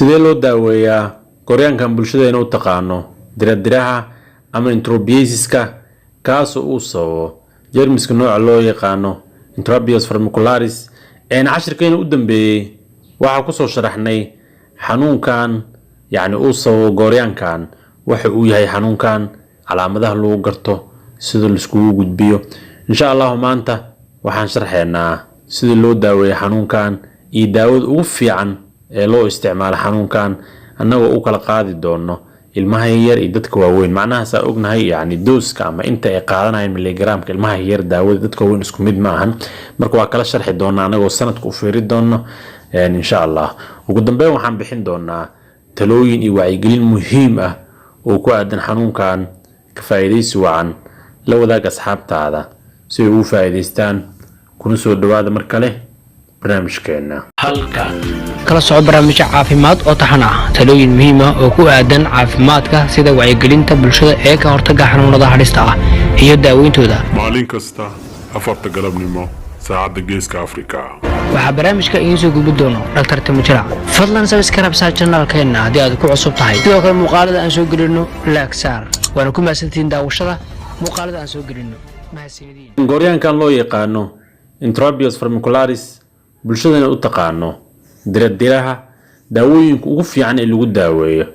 sidee loo daaweeyaa gooryaankan bulshada inuu taqaano diradiraha ama enterobiasiska kaasoo uu sababo jeermiska nooca loo yaqaano Enterobius vermicularis cashirkeena u dambeeyay waxa ku soo sharaxnay xanuunkan uu sababo gooryaankan waxa uu yahay xanuunkan calaamadaha lagu garto sida la isku gudbiyo insha Allah maanta waxaan sharxeynaa sida loo daaweeyo xanuunkan iyo daawada ugu fiican ee loo isticmaalo xanuunkan annagoo u kala qaadi doono ilmaha yar iyo dadka waaweyn macnaha saa ognahay dooska ama inta ay qaadanayaan milligaraamka ilmaha yar daawada dadka waaweyn isku mid ma ahan marka waa kala sharxi doonaa annagoo sanadka u fiiri doono insha Allah ugu dambeyn waxaan bixin doonaa talooyin iyo wacyigelin muhiim ah oo ku aadan xanuunkan ka faa'iideysi wacan la wadaag asxaabtaada si ay ugu faa'iideystaan kuna soo dhawaada mar kale barnaamijkeena halkan kala socod barnaamijyo caafimaad oo taxan ah talooyin muhiim ah oo ku aadan caafimaadka sida wacyigelinta bulshada ee ka hortagga xanuunada halista ah iyo daaweyntooda maalin kasta 4 galabnimo saacadda geeska Afrika waxaa barnaamijka idiin soo gudbin doono Dr. Timujira fadlan subscribe channelkeena haddii aad ku cusub tahay sidoo kale muuqaalada aan soo gelino like saar waana ku mahadsantiin daawashada muuqaalada aan soo gelino mahadsanidin gooryaankan loo yaqaano Enterobius vermicularis bulshadana u taqaano diradiraha daawooyinka ugu fiican ee lagu daaweeyo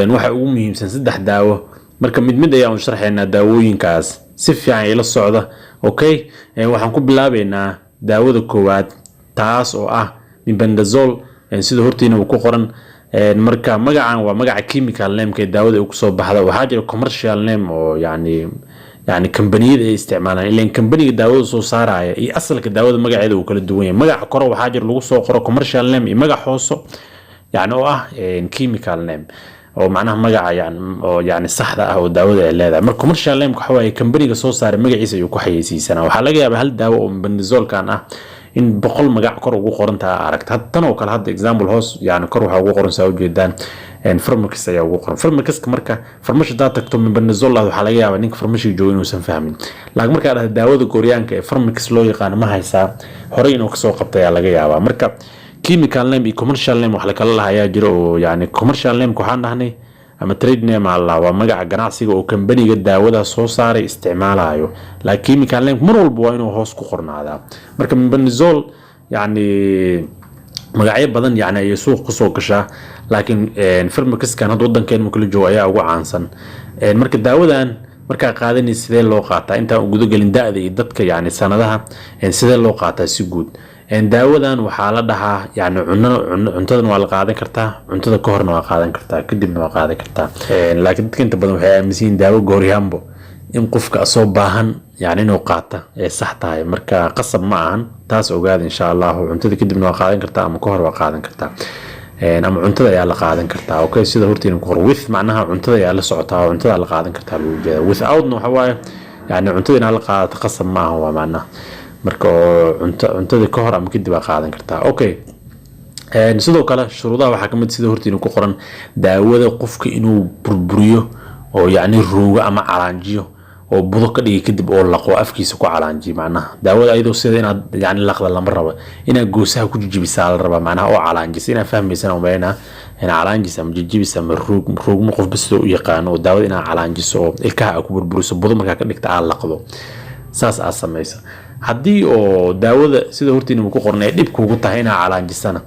waxa ugu muhiimsan 3 daawo marka mid ayaan u sharxeynaa daawooyinkaas si fiican ila socda okay waxaan ku bilaabeynaa daawada koowaad taas oo ah mebendazole sida hortiina uu ku qoran marka magacan waa magaca chemical name ee daawada uu ku soo baxda waxa jira commercial name oo kambaniyada ay isticmaalaan ileen kambaniga daawada soo saaraya iyo asalka daawada magaceeda uu kala duwan yahay magaca koro waxa jira lagu soo qoro commercial name iyo magac hooso oo ah chemical name oo macnaha magaca oo saxda ah oo daawada ay leedahay marka commercial name waxa waaye kambaniga soo saaray magaciisa ayuu ku xayeysiisanaa waxa laga yaabaa hal daawo oo mebendazole-kan ah in 100 magac kor ugu qoran tahay aragta tan oo kale hadda example hoos kor waxa ugu qoran saa u jeedaan farmakas ayaa ugu qoran farmakaska marka farmashi daa tagto mebendazole waxa laga yaabaa ninka farmashi joogo inuu san fahmin laakiin marka aad daawada gooryaanka ee farmakas loo yaqaan ma haysaa hore inuu ka soo qabtay ayaa laga yaabaa marka chemical name iyo commercial name wax la kala lahayaa jiro oo commercial name waxaan dhahnay ama trade name Allah waa magaca ganacsiga oo kambaniga daawada soo saaray isticmaalayo laakiin chemical name mar walba waa inuu hoos ku qornaadaa marka mebendazole magacyo badan ay suuq ku soo gashaa laakiin farmakaskan hadda wadankeena marka la joogo ayaa ugu caansan marka daawadan marka qaadanaysa sidee loo qaataa inta uu gudo galin daa'da iyo dadka sanadaha sidee loo qaataa si guud daawadan waxaa la dhahaa cuntadan waa la qaadan kartaa cuntada ka horna waa qaadan kartaa kadibna waa qaadan kartaa laakiin dadka inta badan waxay aaminsan yihiin daawo gooryaanbo in qofka soo baahan inuu qaata ee sax tahay marka qasab ma ahan taas ogaada insha Allah cuntada kadibna waa qaadan kartaa ama ka hor waa qaadan kartaa ama cuntada ayaa la qaadan kartaa okay sida hortiin ku qor with macnaha cuntada ayaa la socotaa cuntada la qaadan kartaa lagu jeedaa without waxa waaye cuntada in la qaadato qasab ma aha waa macnaha marka cuntada ka hor ama kadib waa qaadan kartaa okay sidoo kale shuruudaha waxa kamid sida hortiin ku qoran daawada qofka inuu burburiyo oo rooga ama calaanjiyo oo budo ka dhigi kadib oo laqo afkiisa ku calaanjiyo macnaha daawada ayadoo sida inaad laqda lama rabo inaad goosaha ku jijibisaa la rabaa macnaha oo calaanjisa inaad fahmaysan oo meena calaanjisa ama jijibisa ama roogmo qof bas u yaqaan oo daawada inaad calaanjiso oo ilkaha ku burburiso budo marka ka dhigta aad laqdo saas aad samaysa haddii oo daawada sida hortiina ku qornay dib kuugu tahay inaad calaanjisana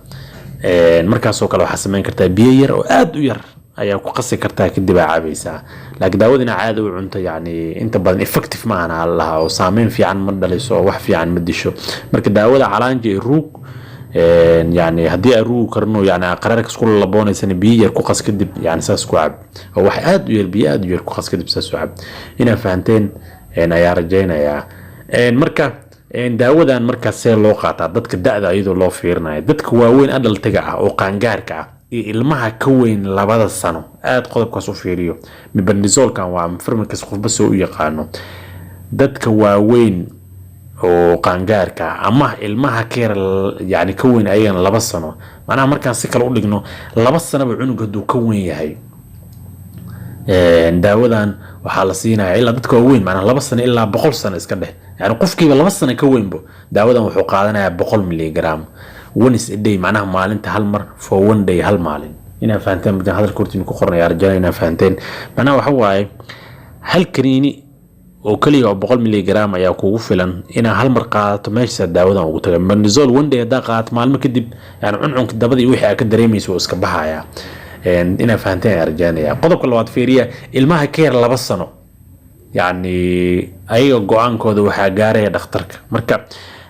markaas oo kale waxa sameyn kartaa biyo yar oo aad u yar ayaa ku qasi kartaa kadib aad cabaysaa laakiin daawadina caadi u cunto inta badan effective ma aha Allah oo saameyn fiican ma dhaliso wax fiican ma disho marka daawada calaanji ruug haddii ay ruug karno qararka isku laboonaysan biyo yar ku qas kadib saas ku cab oo wax aad u yar biyo aad u yar ku qas kadib saas u cab ina fahanteen ayaa rajaynayaa marka daawadan marka see loo qaataa dadka da'da ayadoo loo fiirinayo dadka waaweyn adaltiga ah oo qaangaarka ah ilmaha ka weyn 2 sano aad qodobkaas u fiiriyo mebendazole-kan waa farmakas qofba soo u yaqaano dadka waaweyn oo qaangaarka ama ilmaha ka weyn ayagana 2 sano macnaha markaan si kale u dhigno 2 sano ba cunug haduu ka weyn yahay daawadan waxaa la siinayaa ilaa dadka waaweyn macnaha 2 sano ilaa 100 sano iska dheh qofkiiba 2 sano ka weynbo daawadan wuxuu qaadanayaa 100 mg once a day معناها مالين هالمر for one day هالمالين inaa fahanteen markaan hadalka hortiin ku qornay arjana inaa fahanteen macnaha waxa waaye hal kaniini oo kaliya oo 100 miligram ayaa kugu filan inaa hal mar qaadato meesha daawadan ugu tagay Benadryl one day hadaa qaadato maalmo kadib yani cuncunka dabadii wixii aad ka dareemayso oo iska baxaya inaa fahanteen arjana qodobka labaad fiiriya ilmaha ka yar 2 sano yani ayaga go'aankooda waxa gaaraya dhakhtarka marka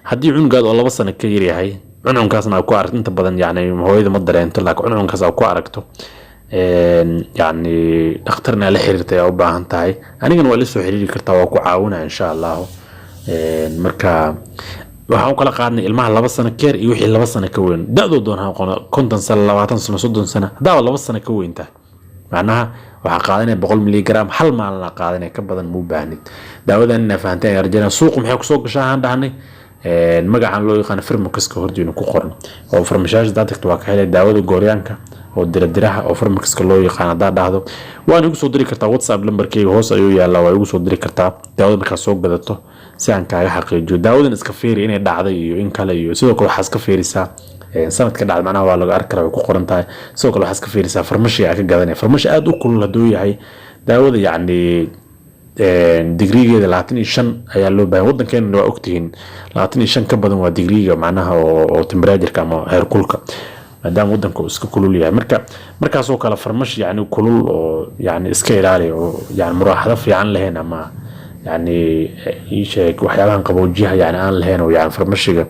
haddii cunugaad oo 2 sano ka yar yahay cununkaasna ku aragto inta badan yani hooyada ma dareento laakiin cununkaas aad ku aragto يعني dhakhtarna la xiriirtay oo baahan tahay anigana waa la soo xiriiri kartaa waa ku caawinaa insha Allah marka waxaan kala qaadnay ilmaha 2 sano keer iyo wixii 2 sano ka weyn da'doodu doonaa 50 sano 20 sano 30 sano hadaa 2 sano ka weyn tahay macnaha waxa qaadanay 100 miligram hal maalin la qaadanay ka badan mu baahnid daawadan inaa fahanteen arjana suuq maxay ku soo gashaa aan dhahnay magacan loo yaqaan Firmakiska hordiina ku qoran oo farmashaas dadka waa ka helay daawada gooryaanka oo diradiraha oo Firmakiska loo yaqaan hadaa dhahdo waan ugu soo diri kartaa WhatsApp numberkayga hoos ayuu yaalaa waa ugu soo diri kartaa daawada marka soo gadato si aan kaaga xaqiijiyo daawadan iska fiiri inay dhacday iyo in kale iyo sidoo kale waxa iska fiirisaa sanadka dhacday macnaha waa laga arki karaa ku qoran tahay sidoo kale waxa iska fiirisaa farmashi ka gadanay farmashi aad u kulul haduu yahay daawada yani digrigeeda 25 ayaa loo baahan wadankeena waa ogtihiin 25 ka badan waa digriga macnaha oo temperature ama heerkulka maadaama wadanku iska kulul yahay markaas oo kala farmash yani kulul oo yani iska ilaali oo yani muraaxada fiican lahayn ama yani isheeg waxyaabahan qaboojiyaha yani aan lahayn oo yani farmashiga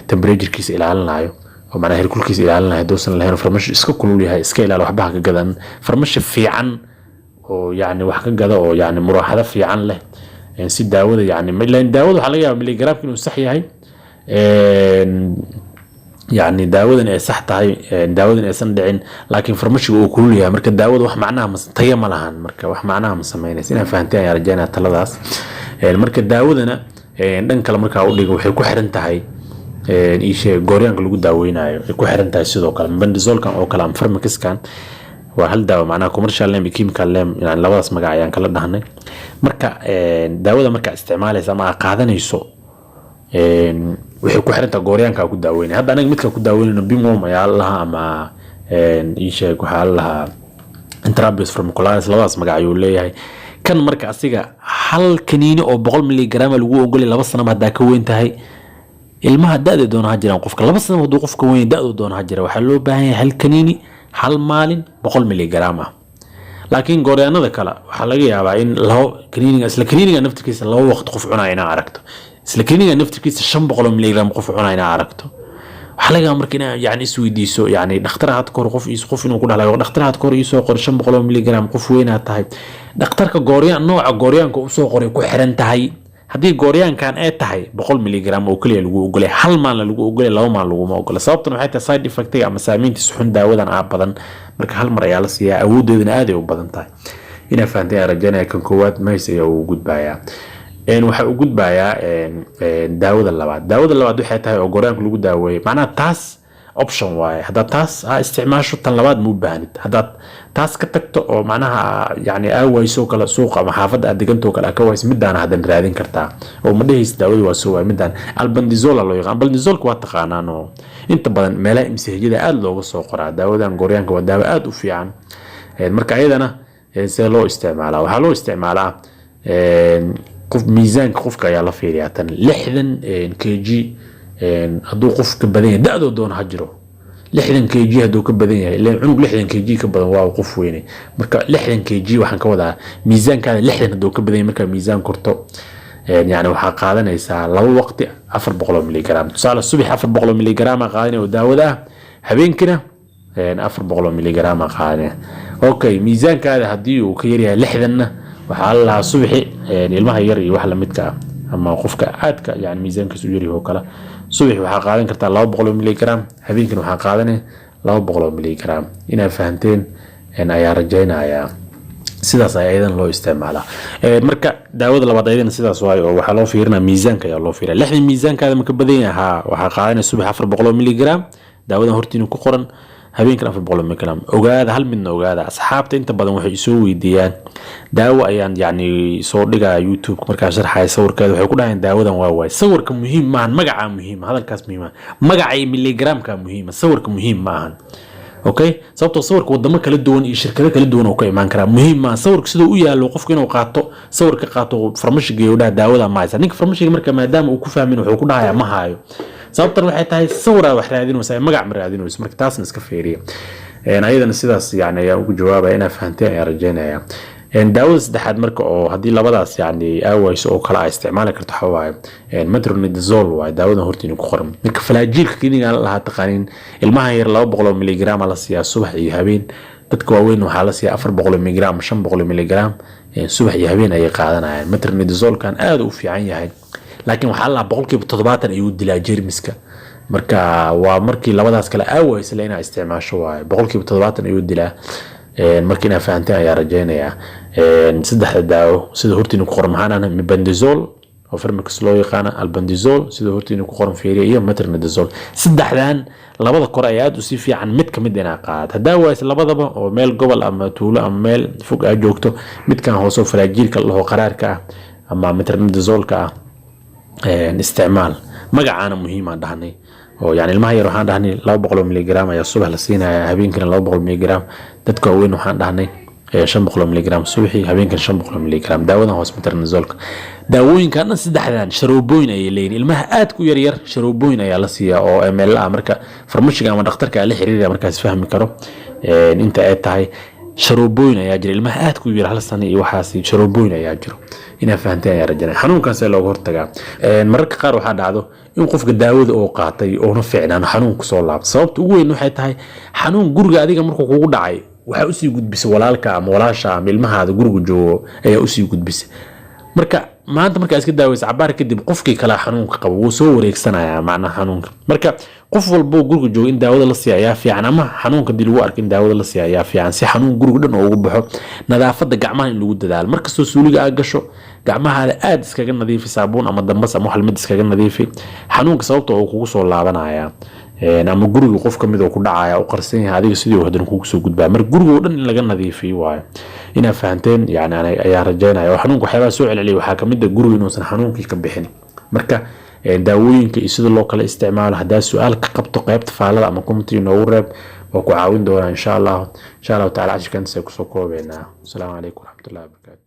temperature-kiisa ilaalinayo oo macnaha heerkulkiisa ilaalinayo doosan lahayn farmash iska kulul yahay iska ilaali waxba ka gadan farmash fiican oo yani wax ka gada oo yani muraaxada fiican leh si daawada yani ilaan daawada waxa laga yaabaa miligram inuu sax yahay يعني داودن ay sax tahay daawadan aysan dhicin laakiin farmashiga uu kulul yahay marka daawada wax macnaha ma tayo ma lahan marka wax macnaha ma sameynaysa inaan fahanteen ayaa rajaynaa taladaas marka daawadana dhan kale marka u dhigo waxay ku xiran tahay ishe gooryaanka lagu daaweynayo ay ku xiran tahay sidoo kale Benadrylkan oo kale ama Firmakiskan waa hal daawo macnaha commercial name iyo chemical name yani labadaas magac ayaan kala dhahnay marka daawada marka isticmaalaysa ama qaadanayso waxay ku xiran tahay gooryaanka ku daaweynay hadda anaga midka ku daaweynayno bimom ayaa laha ama isheeg waxa laha intravenous pharmacology labadaas magac ayuu leeyahay kan marka asiga hal kaniini oo 100 miligram lagu ogolay 2 sano hadaa ka weyn tahay ilmaha da'da doona jiraan qofka 2 sano haduu qofka weyn da'du doona jira waxa loo baahan yahay hal kaniini hal maalin 100 miligram laakiin gooryaanada kale waxa laga yaabaa in isla kaniiniga naftiisa laba waqti qof cunaa ina aragto isla kaniiniga naftiisa 500 miligram qof cunaa ina aragto waxa laga yaabaa markii yani isweydiiso yani dhakhtarka kor qof inuu ku dhalayo dhakhtarka kor isoo qor 500 miligram qof weynaa tahay dhakhtarka gooryaan nooca gooryaanka uu soo qoray ku xiran tahay hadii gooryaankan ay tahay 100 miligram oo kaliya lagu ogolay hal maalin lagu ogolay laba maalin lagu ma ogolay sababtuna waxay tahay side effect ama saameyntiisa xun daawadan badan marka hal mar ayaa la siiyaa awoodeedana aad ay u badan tahay ina fahanteen rajanaya kan koowaad meesha ayaa uu gudbayaa waxa uu gudbayaa daawada labaad waxay tahay oo gooryaanka lagu daaweeyo macnaha taas option waaye hadaa taas isticmaasho tan labaad mu baahnid hadaa taas ka tagto oo macnaha yani aawayso kala suuqa ama xaafada aad deganto kala ka ways midaan hadan raadin kartaa oo ma dhahays daawada waa soo waay midaan albendazole loo yaqaan albendazolka waa taqaanaan oo inta badan meelaha imsahajada aad looga soo qoraa daawadan gooryaanka waa daawo aad u fiican marka ayadana see loo isticmaalaa waxaa loo isticmaalaa qof miisaanka qofka ayaa la fiiriyaa tan 60 kg haduu qofka badan yahay da'do doona ha jiro 60 kg haduu ka badan yahay ilaa cunug 60 kg ka badan waa qof weyn marka 60 kg waxaan ka wadaa miisaankaada 60 haduu ka badan yahay marka miisaan korto yani waxa qaadanaysaa laba waqti 400 miligram tusaale subax 400 miligram qaadanay oo daawada habeenkina 400 miligram qaadanay okay miisaankaada hadii uu ka yar yahay 60na waxa la subaxi ilmaha yar iyo wax la midka ama qofka aadka yani miisaankiisu yar yahay oo kala subax waxa qaadan kartaa 200 miligram habeenkina waxa qaadanay 200 miligram ina fahanteen ayaa rajaynayaa sidaas aydan loo isticmaalaa marka daawada labaad aydan sidaas waayo waxa loo fiirinaa miisaanka ayaa loo fiirinaa 60 miisaankaada ma ka badan yahay waxa qaadanay subax 400 miligram daawadan hortiina ku qoran habeenkan 400 miligram ogaada hal midna ogaada asxaabta inta badan waxay soo weydiiyaan daawo ayaan yani soo dhigaa YouTube marka sharxay sawirkeeda waxay ku dhahayn daawadan waa waay sawirka muhiim ma aha magaca muhiim hadalkaas muhiim magaca milligramka muhiim sawirka muhiim ma aha okay sababtoo sawirka wadamo kala duwan iyo shirkado kala duwan oo ka imaan kara muhiim ma sawirka sidoo u yaalo qofku inuu qaato sawir ka qaato farmashiga iyo daawada ma haysan ninka farmashiga marka maadaama uu ku fahmin wuxuu ku dhahayaa ma hayo sababtan waxay tahay sawir wax raadinaysa magac ma raadinayso marka taasna iska fiiriyo ayadana sidaas yani ayaa ugu jawaabaya inaa fahanteen ayaa rajaynaya daawada saddexaad marka oo hadii labadaas yani aawayso oo kala isticmaali karto waxa waaye metronidazole waa daawada hortiin ku qoran marka falajiilka kiniga la taqaanin ilmaha yar 200 mg la siiyaa subax iyo habeen dadka waaweyn waxaa la siiyaa 400 mg 500 mg subax iyo habeen ay qaadanayaan metronidazole kan aad u fiican yahay laakiin waxaa la 70% ayuu dilaa jeermiska marka waa markii labadaas kala aawayso leena isticmaasho waaye 70% ayuu dilaa markii ina fahanteen ayaa rajaynaya saddexda daawo sida hortiin ku qoran maxaan mebendazole oo farmakas loo yaqaan albendazole sida hortiin ku qoran fiiriye iyo metronidazole saddexdan labada kor ay aad u si fiican mid kamid ina qaad hadaa waa labadaba oo meel gobol ama tuulo ama meel fog ay joogto midkan hoose falajiilka loo qaraarka ama metronidazole ka isticmaal magacaana muhiim ah dhahnay oo yani ilmaha yar waxaan dhahnay 200 mg ayaa subax la siinaya habeenkina 200 mg dadka weyn waxaan dhahnay 500 mg subaxii habeenkina 500 mg daawadan hoos metronidazole daawooyinkan saddexdan sharoobooyin ay leeyihiin ilmaha aad ku yar yar sharoobooyin ayaa la siiyaa oo ml marka farmashiga ama dhakhtarka la xiriiraya markaas fahmi karo inta ay tahay sharoobooyin ayaa jira ilmaha aad ku yar hal sano iyo waxaas sharoobooyin ayaa jiro ina fahanteen ayaa rajaynaa xanuunkaas ee looga hortagaa mararka qaar waxaa dhacdo in qofka daawada oo qaatay oo na fiicnaan xanuun ku soo laabto sababta ugu weyn waxay tahay xanuun guriga adiga markuu kugu dhacay waxa u sii gudbisay walaalka ama walaasha ama ilmahaada guriga joogo ayaa u sii gudbisay marka maanta marka iska daawaysa cabaar kadib qofkii kala xanuunka qabo wuu soo wareegsanaya macnaha xanuunka marka qof walba guriga joogo in daawada la siiyo ayaa fiican ama xanuunka dil lagu arko in daawada la siiyo ayaa fiican si xanuun guriga dhan ugu baxo nadaafada gacmaha in lagu dadaalo markastoo suuliga aad gasho gacmaha aad iskaga nadiifi saabuun ama dambas ama wax mid iskaga nadiifi xanuunka sababta oo kugu soo laabanaya ama guriga qof kamid oo ku dhacaya oo qarsan yahay adiga sidii uu hadan kugu soo gudbaa mar guriga oo dhan in laga nadiifiyo waayo ina fahanteen yani ayaa rajaynaya oo xanuunka waxyaaba soo celceliyo waxa kamid ah guriga inuu san xanuunkii ka bixin marka daawooyinka iyo sida loo kala isticmaalo hadaa su'aal ka qabto qaybta faalada ama comment inoogu reeb oo ku caawin doona insha Allah taala ashkan say ku soo koobeena assalamu alaykum warahmatullahi wabarakatuh